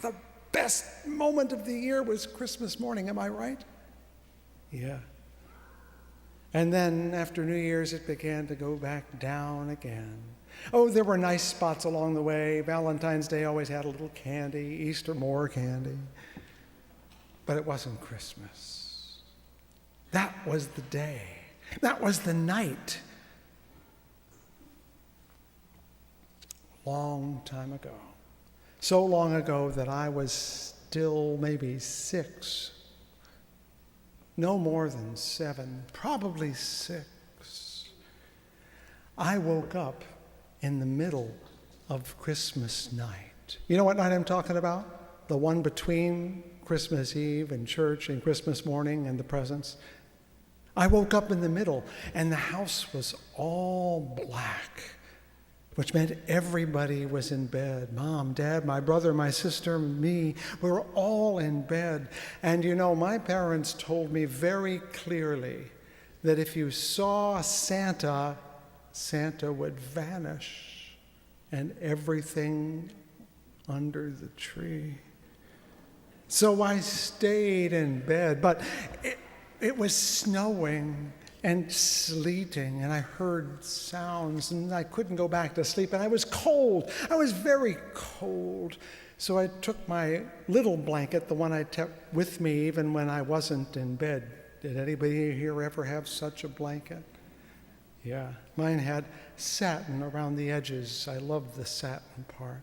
the best moment of the year was Christmas morning, am I right? Yeah. And then after New Year's, it began to go back down again. Oh, there were nice spots along the way. Valentine's Day always had a little candy, Easter more candy. But it wasn't Christmas. That was the day. That was the night. Long time ago. So long ago that I was still maybe 6. No more than 7, probably 6. I woke up in the middle of Christmas night. You know what night I'm talking about? The one between Christmas Eve and church and Christmas morning and the presents. I woke up in the middle, and the house was all black, which meant everybody was in bed. Mom, Dad, my brother, my sister, me. We were all in bed. And you know, my parents told me very clearly that if you saw Santa, Santa would vanish and everything under the tree. So I stayed in bed, but it was snowing and sleeting, and I heard sounds, and I couldn't go back to sleep, and I was cold. I was very cold. So I took my little blanket, the one I took with me even when I wasn't in bed. Did anybody here ever have such a blanket? Yeah, mine had satin around the edges. I loved the satin part.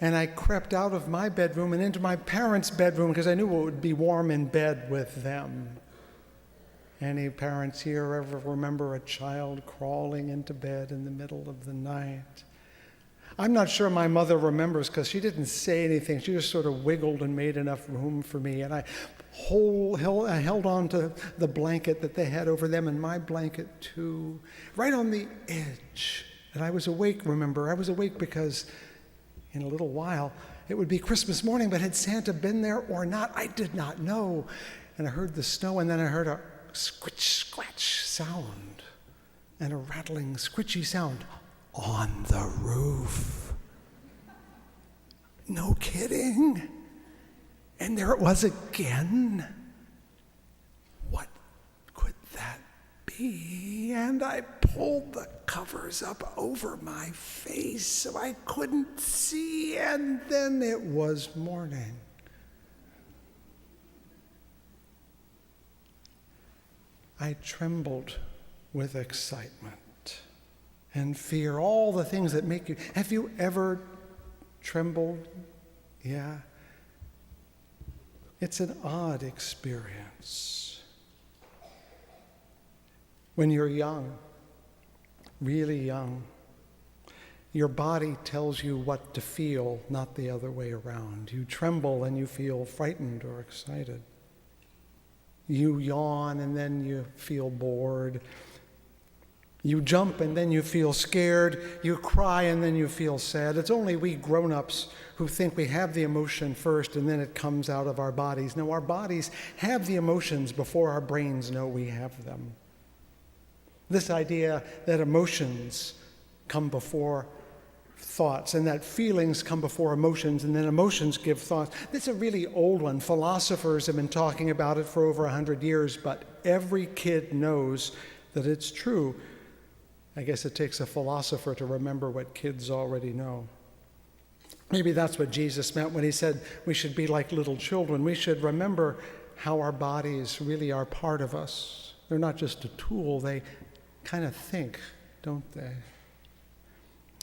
And I crept out of my bedroom and into my parents' bedroom because I knew it would be warm in bed with them. Any parents here ever remember a child crawling into bed in the middle of the night? I'm not sure my mother remembers because she didn't say anything. She just sort of wiggled and made enough room for me. And I held on to the blanket that they had over them and my blanket too, right on the edge. And I was awake, remember. I was awake because in a little while it would be Christmas morning, but had Santa been there or not? I did not know. And I heard the snow, and then I heard a squitch, scratch sound and a rattling, squitchy sound on the roof. No kidding. And there it was again. What could that be? And I pulled the covers up over my face so I couldn't see, and then it was morning. I trembled with excitement and fear, all the things that make you. Have you ever trembled? Yeah. It's an odd experience. When you're young, really young, your body tells you what to feel, not the other way around. You tremble and you feel frightened or excited. You yawn and then you feel bored. You jump and then you feel scared. You cry and then you feel sad. It's only we grown-ups who think we have the emotion first and then it comes out of our bodies. No, our bodies have the emotions before our brains know we have them. This idea that emotions come before thoughts and that feelings come before emotions and then emotions give thoughts. That's a really old one. Philosophers have been talking about it for over 100 years, but every kid knows that it's true. I guess it takes a philosopher to remember what kids already know. Maybe that's what Jesus meant when he said we should be like little children. We should remember how our bodies really are part of us. They're not just a tool. They kind of think, don't they?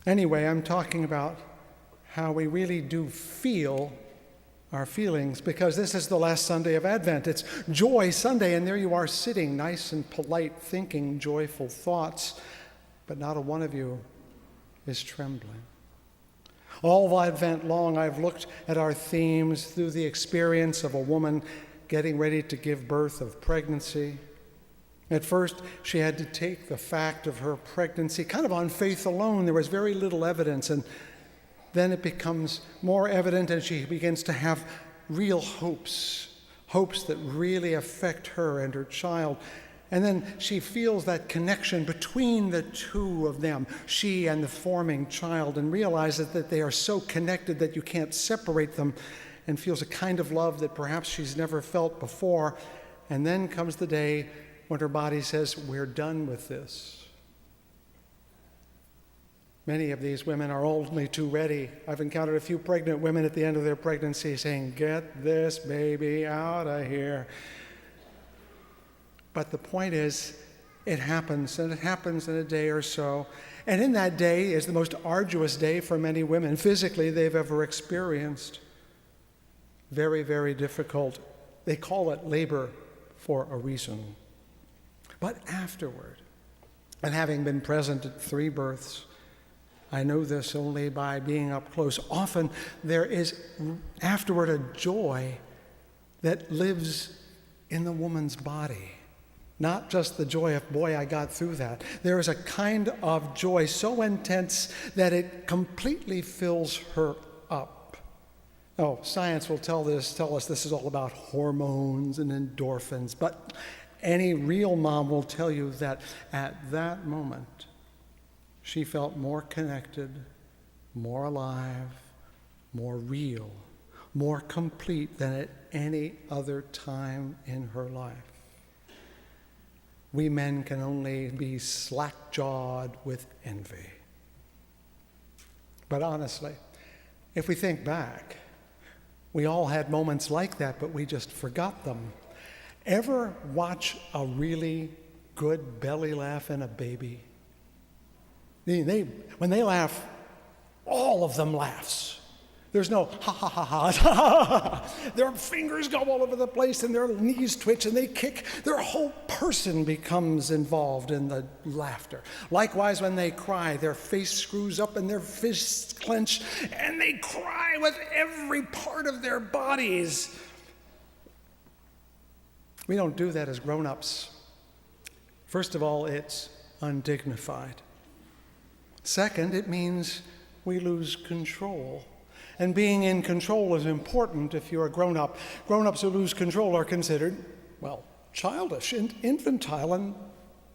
Anyway, I'm talking about how we really do feel our feelings, because this is the last Sunday of Advent. It's Joy Sunday, and there you are sitting, nice and polite, thinking joyful thoughts, but not a one of you is trembling. All Advent long, I've looked at our themes through the experience of a woman getting ready to give birth of pregnancy. At first, she had to take the fact of her pregnancy kind of on faith alone. There was very little evidence, and then it becomes more evident, and she begins to have real hopes that really affect her and her child. And then she feels that connection between the two of them, she and the forming child, and realizes that they are so connected that you can't separate them, and feels a kind of love that perhaps she's never felt before. And then comes the day when her body says, "We're done with this." Many of these women are only too ready. I've encountered a few pregnant women at the end of their pregnancy saying, "Get this baby out of here." But the point is, it happens, and it happens in a day or so. And in that day is the most arduous day for many women physically they've ever experienced. Very, very difficult. They call it labor for a reason. But afterward, and having been present at 3 births, I know this only by being up close. Often there is afterward a joy that lives in the woman's body. Not just the joy of, boy, I got through that. There is a kind of joy so intense that it completely fills her up. Oh, science will tell us this is all about hormones and endorphins, but any real mom will tell you that at that moment, she felt more connected, more alive, more real, more complete than at any other time in her life. We men can only be slack-jawed with envy. But honestly, if we think back, we all had moments like that, but we just forgot them. Ever watch a really good belly laugh in a baby? When they laugh, all of them laughs. There's no ha ha ha ha, ha. Their fingers go all over the place and their knees twitch and they kick. Their whole person becomes involved in the laughter. Likewise, when they cry, their face screws up and their fists clench and they cry with every part of their bodies. We don't do that as grown-ups. First of all, it's undignified. Second, it means we lose control. And being in control is important if you're a grown-up. Grown-ups who lose control are considered, well, childish and infantile, and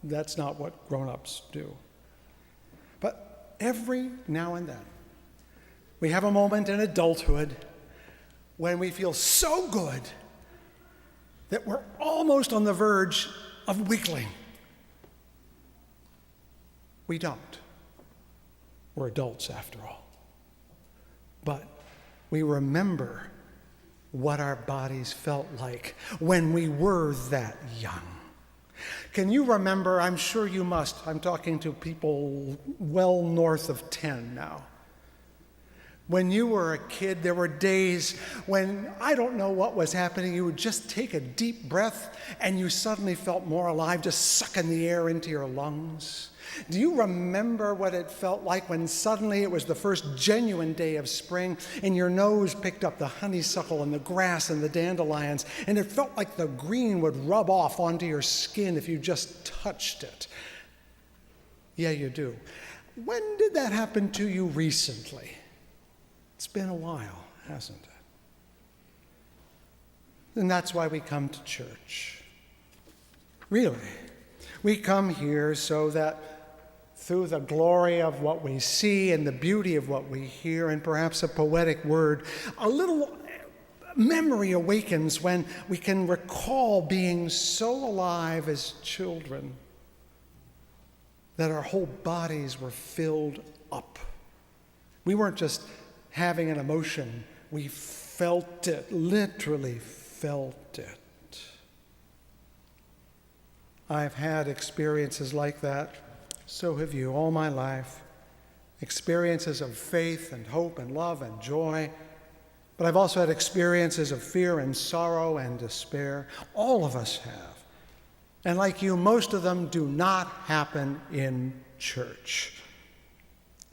that's not what grown-ups do. But every now and then, we have a moment in adulthood when we feel so good that we're almost on the verge of wiggling. We don't. We're adults, after all. But we remember what our bodies felt like when we were that young. Can you remember? I'm sure you must. I'm talking to people well north of 10 now. When you were a kid, there were days when I don't know what was happening. You would just take a deep breath and you suddenly felt more alive, just sucking the air into your lungs. Do you remember what it felt like when suddenly it was the first genuine day of spring and your nose picked up the honeysuckle and the grass and the dandelions, and it felt like the green would rub off onto your skin if you just touched it? Yeah, you do. When did that happen to you recently? It's been a while, hasn't it? And that's why we come to church. Really. We come here so that through the glory of what we see and the beauty of what we hear, and perhaps a poetic word, a little memory awakens when we can recall being so alive as children that our whole bodies were filled up. We weren't just having an emotion, we felt it, literally felt it. I've had experiences like that. So have you, all my life. Experiences of faith and hope and love and joy. But I've also had experiences of fear and sorrow and despair. All of us have. And like you, most of them do not happen in church.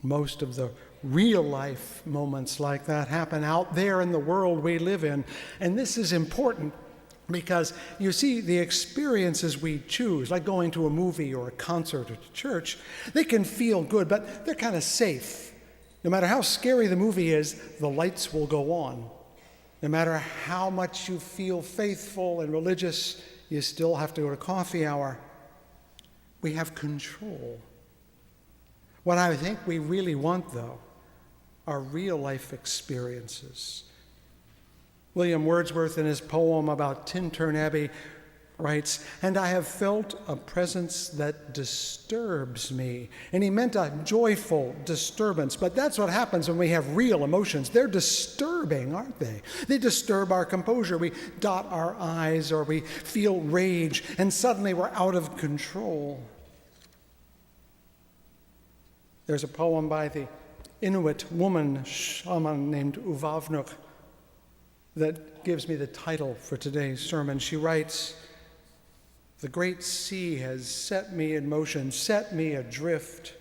Most of the real life moments like that happen out there in the world we live in. And this is important because, you see, the experiences we choose, like going to a movie or a concert or to church, they can feel good, but they're kind of safe. No matter how scary the movie is, the lights will go on. No matter how much you feel faithful and religious, you still have to go to coffee hour. We have control. What I think we really want, though, are real-life experiences. William Wordsworth, in his poem about Tintern Abbey, writes, "And I have felt a presence that disturbs me." And he meant a joyful disturbance. But that's what happens when we have real emotions. They're disturbing, aren't they? They disturb our composure. We dot our I's or we feel rage, and suddenly we're out of control. There's a poem by the Inuit woman shaman named Uvavnuk that gives me the title for today's sermon. She writes, "The great sea has set me in motion, set me adrift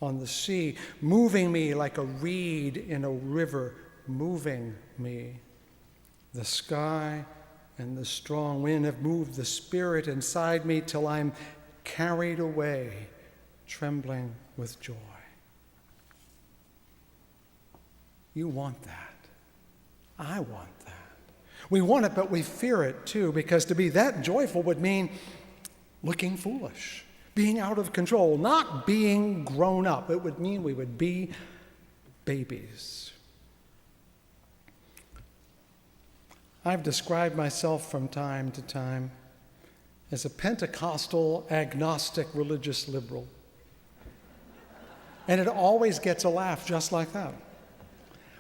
on the sea, moving me like a reed in a river, moving me. The sky and the strong wind have moved the spirit inside me till I'm carried away, trembling with joy." You want that. I want that. We want it, but we fear it too, because to be that joyful would mean looking foolish, being out of control, not being grown up. It would mean we would be babies. I've described myself from time to time as a Pentecostal, agnostic, religious liberal. And it always gets a laugh just like that.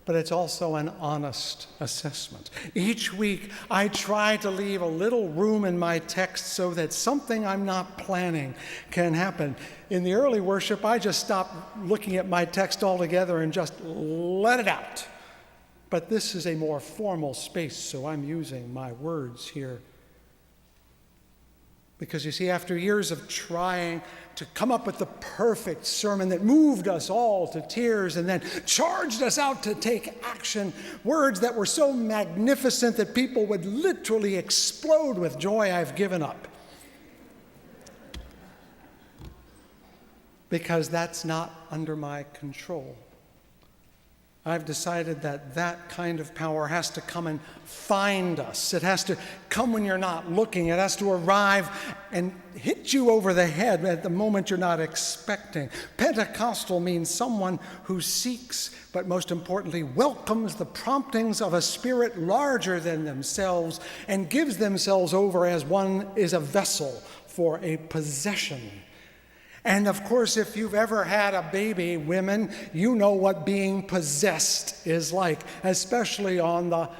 But it's also an honest assessment. Each week, I try to leave a little room in my text so that something I'm not planning can happen. In the early worship, I just stopped looking at my text altogether and just let it out. But this is a more formal space, so I'm using my words here. Because you see, after years of trying to come up with the perfect sermon that moved us all to tears and then charged us out to take action, words that were so magnificent that people would literally explode with joy, I've given up. Because that's not under my control. I've decided that that kind of power has to come and find us. It has to come when you're not looking. It has to arrive and hit you over the head at the moment you're not expecting. Pentecostal means someone who seeks, but most importantly, welcomes the promptings of a spirit larger than themselves and gives themselves over as one is a vessel for a possession. And of course, if you've ever had a baby, women, you know what being possessed is like, especially on the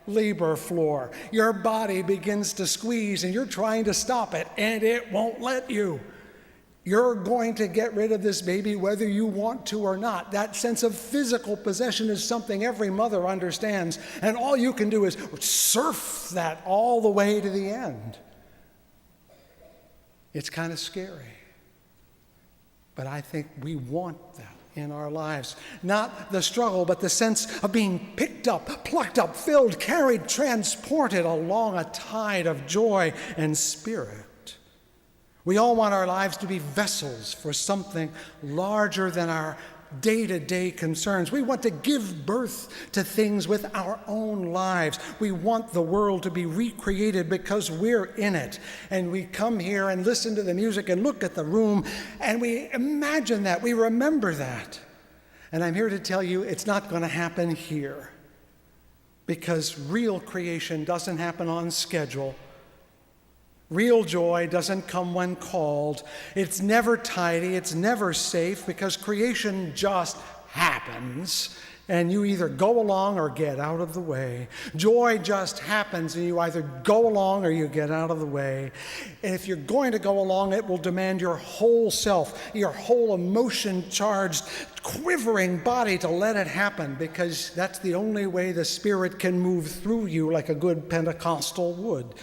labor floor. Your body begins to squeeze and you're trying to stop it, and it won't let you. You're going to get rid of this baby whether you want to or not. That sense of physical possession is something every mother understands, and all you can do is surf that all the way to the end. It's kind of scary. But I think we want that in our lives. Not the struggle, but the sense of being picked up, plucked up, filled, carried, transported along a tide of joy and spirit. We all want our lives to be vessels for something larger than our day-to-day concerns. We want to give birth to things with our own lives. We want the world to be recreated because we're in it. And we come here and listen to the music and look at the room, and we imagine that. We remember that. And I'm here to tell you it's not going to happen here, because real creation doesn't happen on schedule. Real joy doesn't come when called. It's never tidy. It's never safe, because creation just happens, and you either go along or get out of the way. Joy just happens, and you either go along or you get out of the way. And if you're going to go along, it will demand your whole self, your whole emotion-charged, quivering body to let it happen, because that's the only way the Spirit can move through you like a good Pentecostal would.